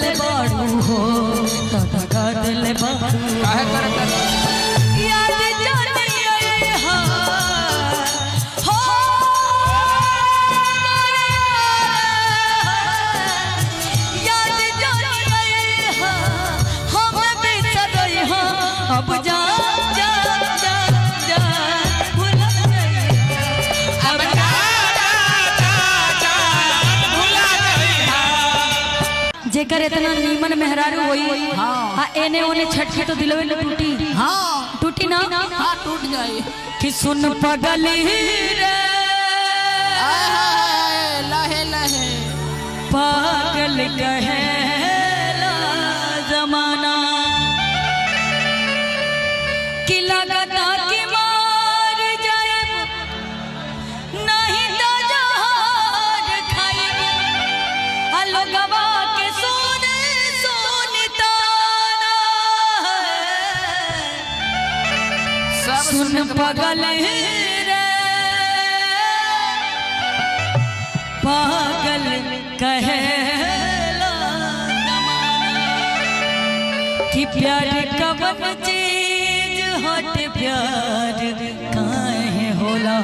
दिल बाड़ू हो तो दगा दिल बाड़ू काहे करत याद जाने हो याद जाने हो हम बिसरई हो अब जा जा जा जा भूल गई अब जा जेकर इतना नीमन मेहरारू होई हां एने ओने छटके तो दिलवे न टूटी हां टूटी ना हां टूट जाई कि सुन पगली रे लहे लहे पागल कहेला जमाना कि लगता कि मार जाए नहीं तो जहार खाई लोगवा के सोने सोनता सुन पगल रे पागल कहेला कि प्यार कवन चीज हट प्यार काहे होला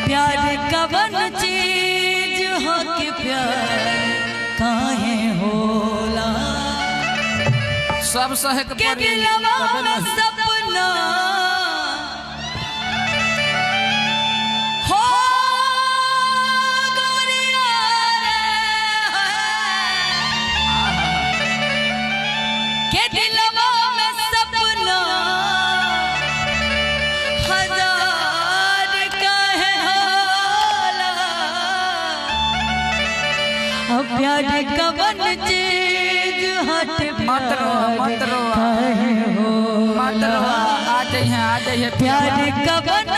प्यार कवन चीज हट प्यार काहे होला सब सहे के के पड़ी दिलवा में सपना हो गोरिया रे के दिलवा में सपना हजार काहे होला अब प्यार कवन चीज हट मत रो मत रो मत रो आ जाइए प्यार कवन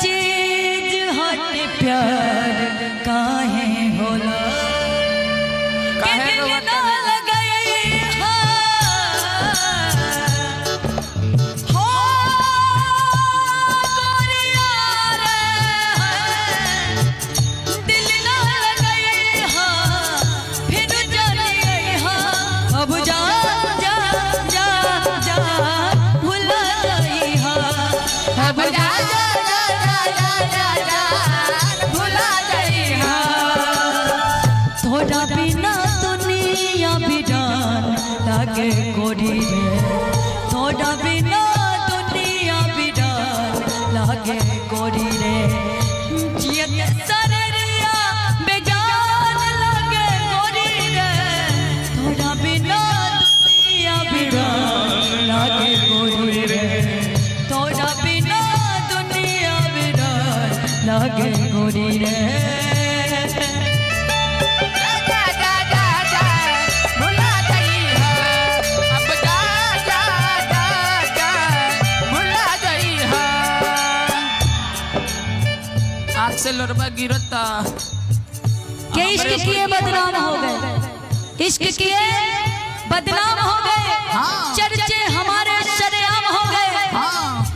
चीज हट प्यार काहे होला काहे रो ना लगई हो गोरिया रे दिल ना लगई हो फिर जानी हो अब जा जा जा जा भूल गई हो अब जा जा जा जा जा जा भूल गई हो थोड़ा बिना दुनिया बिरान लागे गोरी रे थोड़ा बिना दुनिया बिरान लागे गोरी रे जियत सररिया बेजान लागे गोरी रे थोड़ा बिना दुनिया बिरान लागे गोरी रे थोड़ा बिना दुनिया बिरान लागे गोरी रे से लड़बा गिरता के इश्क किए बदनाम हो गए इश्क किए बदनाम हो गए चर्चे हमारे शरेआम हो गए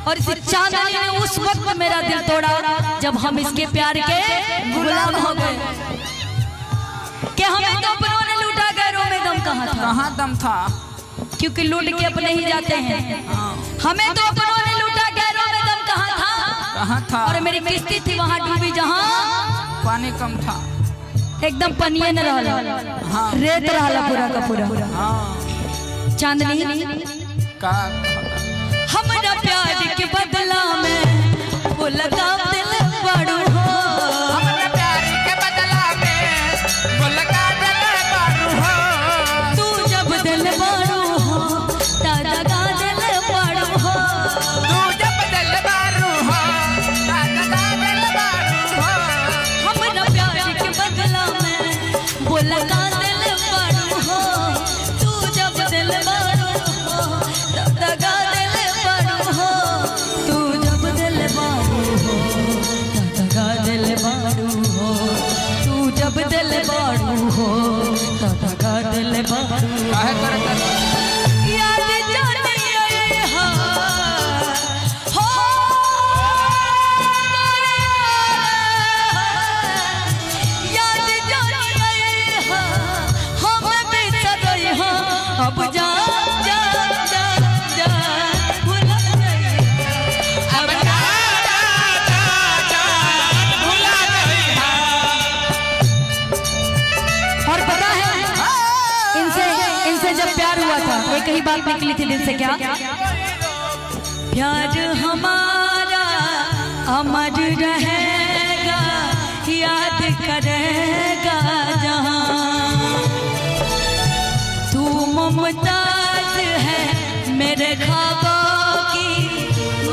और इस चांदनी ने उस वक्त मेरा दिल तोड़ा जब हम इसके प्यार के गुलाम हो गए कि हमें तो अपनों ने लूटा गैरों में दम कहाँ था कहाँ दम था क्योंकि लूट के अपने ही जाते हैं हमें तो अपनों ने लूटा गैरों में दम कहाँ था कहाँ था और मेरी किस्ती थी वहाँ डूबी जहाँ पानी कम था एकदम पनिये न रहला रेत रहला पूरा का पूरा चांदनी का हमरा प्यार के बदला में वो लगा दिल बाड़ू हो हमरा प्यार के बदला में वो लगा दिल बाड़ू हो तू जब दिल बाड़ू हो ता लगा दिल बाड़ू हो तू जब दिल बाड़ू हो ता लगा दिल बाड़ू हो हमरा प्यार के बदला में वो लगा दिल बाड़ू हो तू जब दिल बाड़ू हो ता लगा दिल बाड़ू हो तू जब दिल बाड़ू हो ता लगा दिल बाड़ू हो तू जब दिल बाड़ू हो ता लगा दिल बाड़ू काहे करत याद जाने हो याद जाने हो जब प्यार हुआ था एक ही बात निकली थी दिल से, क्या? प्यार हमारा अमर रहेगा, याद करेगा जहां। तू मुमताज है मेरे ख्वाबों की,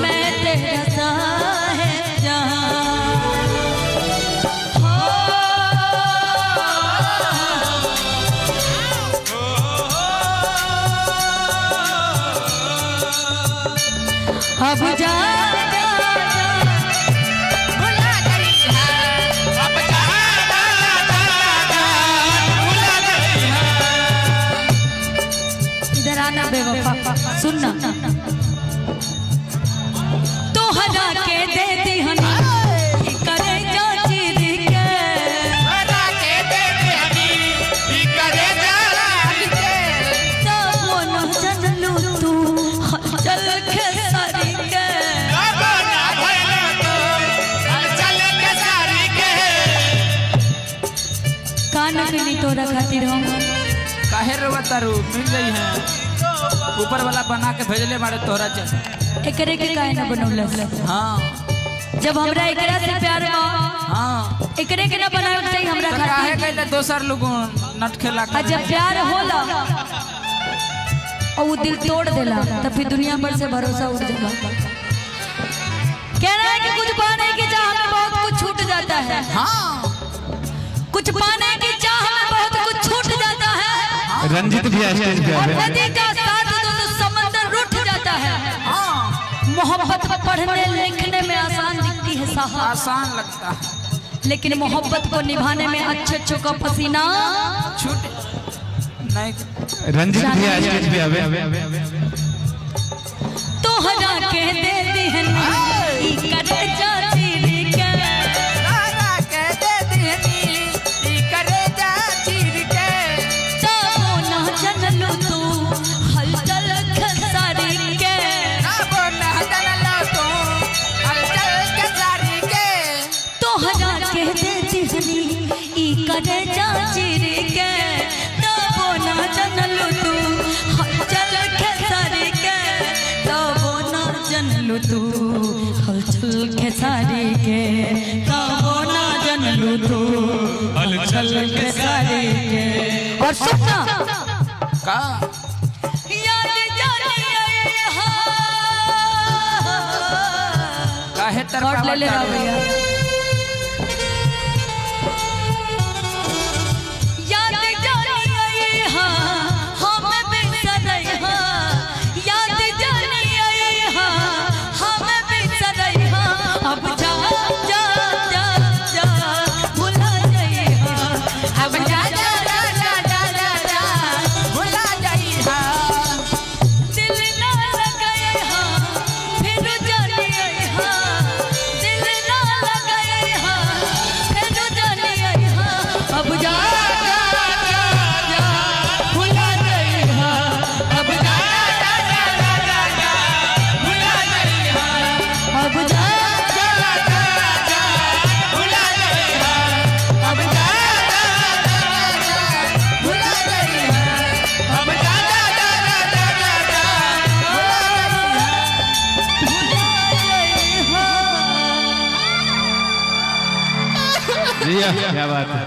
मैं तेरा साहिबजां। अब जा भुला गई है, अब जा भुला गई है। इधर आना बेवफा, सुनना। तोहरा के दे दी हनी करे जा चीर के, तोहरा के दे दी हनी करे जा चीर के। तब न जनलू तू चल के सारी के, तब न भइलू तू चल के सारी के। कान नहीं तोरा खातिर हम काहे रोवतारू? मिल गई है ऊपर वाला बना के भेजले मारे तोरा चल। एकरे के काहे न बनौलस? हाँ जब हमरा एकरा से प्यार बा, हाँ एकरे के न बनावे के चाहिए हमरा तो काहे खातिर। कहले दोसर लोग नट खेला आ जब प्यार होला और वो दिल तोड़ देला तो फिर दुनिया भर से भरोसा उठ जाला। कह रहा है कि कुछ पाने की चाह में बहुत कुछ छूट जाता है। हाँ कुछ पाने की चाह में बहुत कुछ छूट जाता है। रंजित भी स्टेज पे और है। नदी का साथ दो तो समंदर रूठ जाता है। हाँ मोहब्बत पढ़ने लिखने में आसान दिखती है साहब, आसान लगता है लेकिन मोहब्बत को निभाने में अच्छे अच्छों का पसीना छूट नहीं। रंजित भी स्टेज पे है। तोहरा के दे दी हनी करे जा चीर के, तोहरा के दे दी हनी करे जा चीर के। तब न जनलू तू हलचल खेसारी के, तब न जनलू तू हलचल खेसारी के। तोहरा के दे दी हनी करे जा चीर के। तब न जनलू तू हलचल खेसारी के, तब न जनलू तू हलचल खेसारी के, तब न जनलू तू हलचल खेसारी के। और सुनना का याद जानी आई हाँ। काहे तर शॉट ले ले रहा भैया। याद जानी आई हाँ, हम बिसरई हाँ। याद जानी आई हाँ, हम बिसरई हाँ। अब जा जा जा जा भुला गई हाँ। अब जा जा जा जा जा जा भुला गई है। दिल ना लगाए हाँ, फिर जानी आई हाँ। दिल ना लगाए हाँ, फिर जानी आई हाँ। अब जा जा जा जा भुला गई हाँ। अब जा जा जा जा जा भुला गई हाँ। अब जा जा जा जा भुला गई हाँ। अब जा जा जा जा भुला गई हाँ। अब जा जा जा जा जा जी क्या बात है।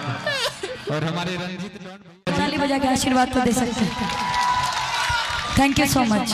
और हमारे रंजित ताली बजा के आशीर्वाद तो दे सकते हैं। Thank you so much.